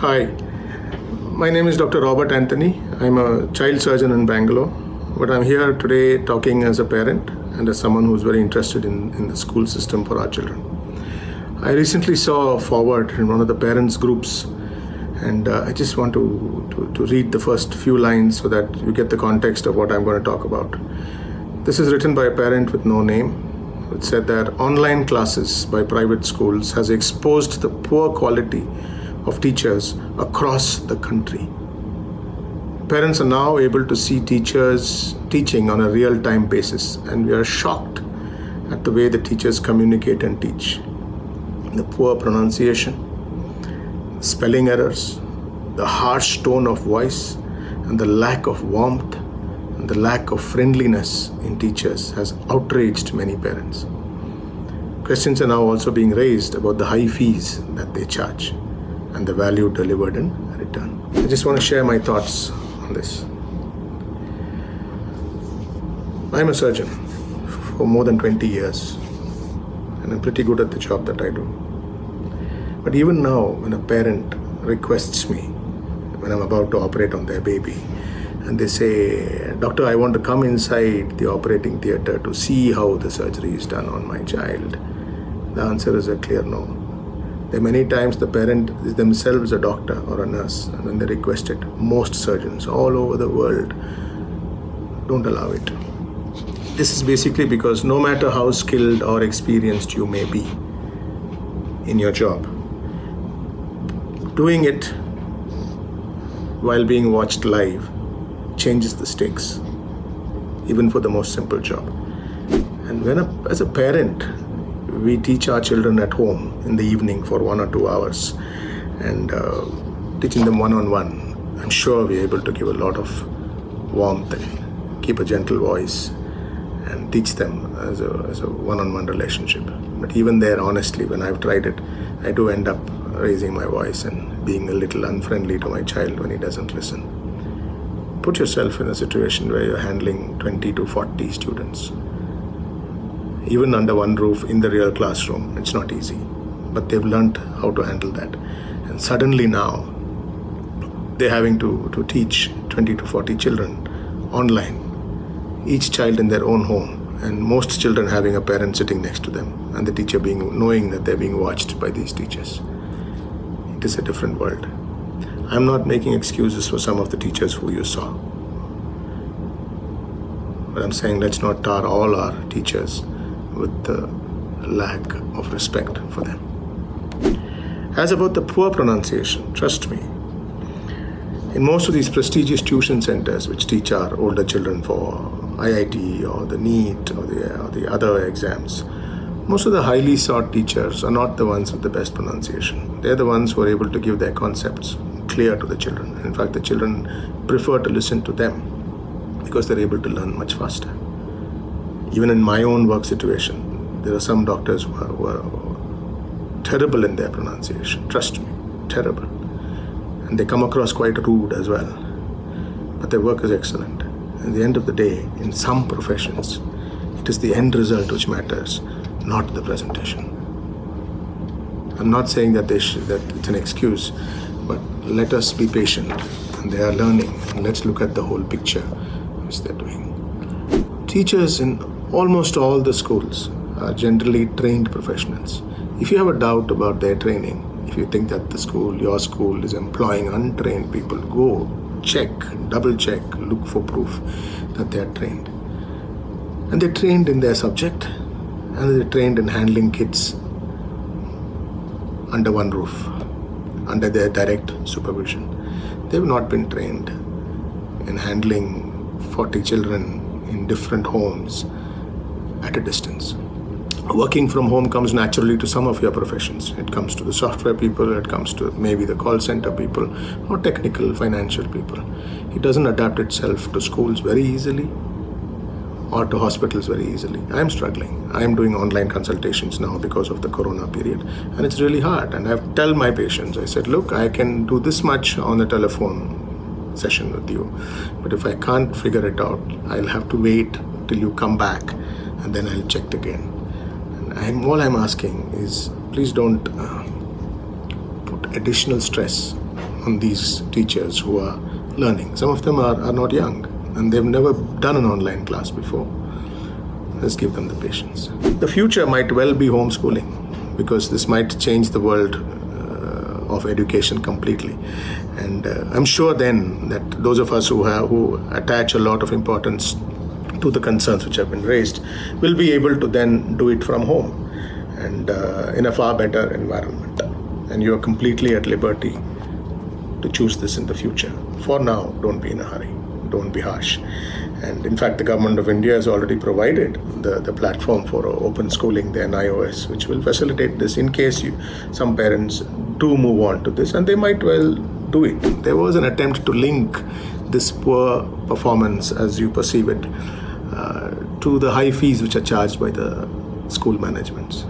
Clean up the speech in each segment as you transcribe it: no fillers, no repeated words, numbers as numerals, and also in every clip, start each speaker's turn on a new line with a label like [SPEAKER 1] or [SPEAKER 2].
[SPEAKER 1] Hi, my name is Dr. Robert Anthony. I'm a child surgeon in Bangalore, but I'm here today talking as a parent and as someone who's very interested in the school system for our children. I recently saw a forward in one of the parents' groups, and I just want to read the first few lines so that you get the context of what I'm going to talk about. This is written by a parent with no name. It said that online classes by private schools has exposed the poor quality of teachers across the country. Parents are now able to see teachers teaching on a real-time basis, and we are shocked at the way the teachers communicate and teach. The poor pronunciation, spelling errors, the harsh tone of voice, and the lack of warmth and the lack of friendliness in teachers has outraged many parents. Questions are now also being raised about the high fees that they charge and the value delivered in return. I just want to share my thoughts on this. I'm a surgeon for more than 20 years, and I'm pretty good at the job that I do. But even now, when a parent requests me, when I'm about to operate on their baby, and they say, "Doctor, I want to come inside the operating theater to see how the surgery is done on my child," the answer is a clear no. There are many times the parent is themselves a doctor or a nurse, and when they request it, most surgeons all over the world don't allow it. This is basically because no matter how skilled or experienced you may be in your job, doing it while being watched live changes the stakes, even for the most simple job. And as a parent, we teach our children at home in the evening for 1 or 2 hours, and teaching them one-on-one, I'm sure we're able to give a lot of warmth and keep a gentle voice and teach them as a one-on-one relationship. But even there, honestly, when I've tried it, I do end up raising my voice and being a little unfriendly to my child when he doesn't listen. Put yourself in a situation where you're handling 20 to 40 students. Even under one roof in the real classroom, it's not easy. But they've learned how to handle that. And suddenly now, they're having to teach 20 to 40 children online, each child in their own home, and most children having a parent sitting next to them, and the teacher knowing that they're being watched by these teachers. It is a different world. I'm not making excuses for some of the teachers who you saw. But I'm saying let's not tar all our teachers with the lack of respect for them. As about the poor pronunciation, trust me, in most of these prestigious tuition centers which teach our older children for IIT or the NEET or the other exams, most of the highly sought teachers are not the ones with the best pronunciation. They're the ones who are able to give their concepts clear to the children. In fact, the children prefer to listen to them because they're able to learn much faster. Even in my own work situation, there are some doctors who are terrible in their pronunciation. Trust me, terrible. And they come across quite rude as well. But their work is excellent. At the end of the day, in some professions, it is the end result which matters, not the presentation. I'm not saying that it's an excuse, but let us be patient. And they are learning, and let's look at the whole picture which they're doing. Teachers in almost all the schools are generally trained professionals. If you have a doubt about their training, if you think that your school is employing untrained people, go check, double check, look for proof that they are trained. And they're trained in their subject, and they're trained in handling kids under one roof, under their direct supervision. They've not been trained in handling 40 children in different homes at a distance. Working from home comes naturally to some of your professions. It comes to the software people, it comes to maybe the call center people, or technical, financial people. It doesn't adapt itself to schools very easily or to hospitals very easily. I'm struggling. I'm doing online consultations now because of the corona period, and it's really hard. And I've tell my patients, I said, look, I can do this much on a telephone session with you, but if I can't figure it out, I'll have to wait till you come back, and then I'll check again. And all I'm asking is, please don't put additional stress on these teachers who are learning. Some of them are not young and they've never done an online class before. Let's give them the patience. The future might well be homeschooling, because this might change the world of education completely. And I'm sure then that those of us who attach a lot of importance to the concerns which have been raised will be able to then do it from home and in a far better environment. And you are completely at liberty to choose this in the future. For now, don't be in a hurry. Don't be harsh. And in fact, the government of India has already provided the platform for open schooling there in iOS, which will facilitate this in case some parents do move on to this, and they might well do it. There was an attempt to link this poor performance, as you perceive it, to the high fees which are charged by the school managements.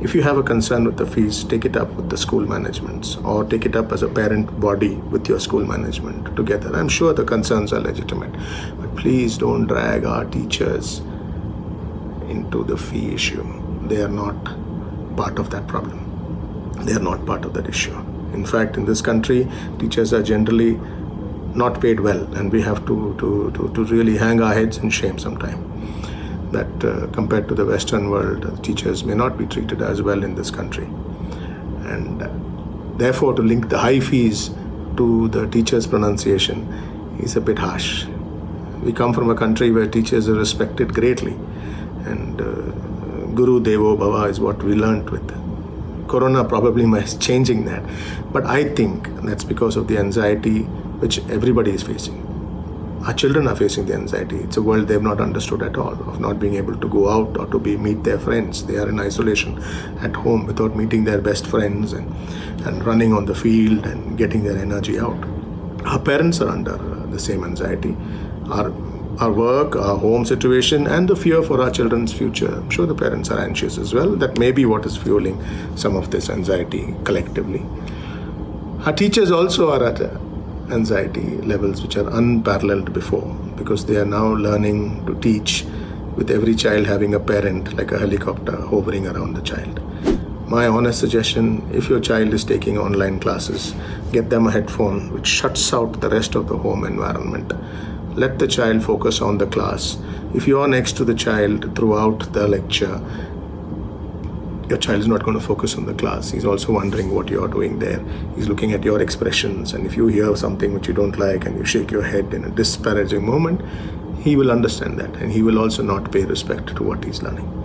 [SPEAKER 1] If you have a concern with the fees, take it up with the school managements, or take it up as a parent body with your school management together. I'm sure the concerns are legitimate, but please don't drag our teachers into the fee issue. They are not part of that problem. They are not part of that issue. In fact, in this country, teachers are generally not paid well, and we have to really hang our heads in shame sometime that compared to the Western world, teachers may not be treated as well in this country. And therefore, to link the high fees to the teacher's pronunciation is a bit harsh. We come from a country where teachers are respected greatly, and Guru Devo Bhava is what we learnt with. Corona probably is changing that, but I think that's because of the anxiety which everybody is facing. Our children are facing the anxiety. It's a world they've not understood at all, of not being able to go out or to meet their friends. They are in isolation at home without meeting their best friends and running on the field and getting their energy out. Our parents are under the same anxiety. Our work, our home situation, and the fear for our children's future. I'm sure the parents are anxious as well. That may be what is fueling some of this anxiety collectively. Our teachers also are at anxiety levels which are unparalleled before, because they are now learning to teach with every child having a parent like a helicopter hovering around the child. My honest suggestion, if your child is taking online classes, get them a headphone which shuts out the rest of the home environment. Let the child focus on the class. If you are next to the child throughout the lecture, your child is not going to focus on the class. He's also wondering what you're doing there. He's looking at your expressions, and if you hear something which you don't like and you shake your head in a disparaging moment, he will understand that, and he will also not pay respect to what he's learning.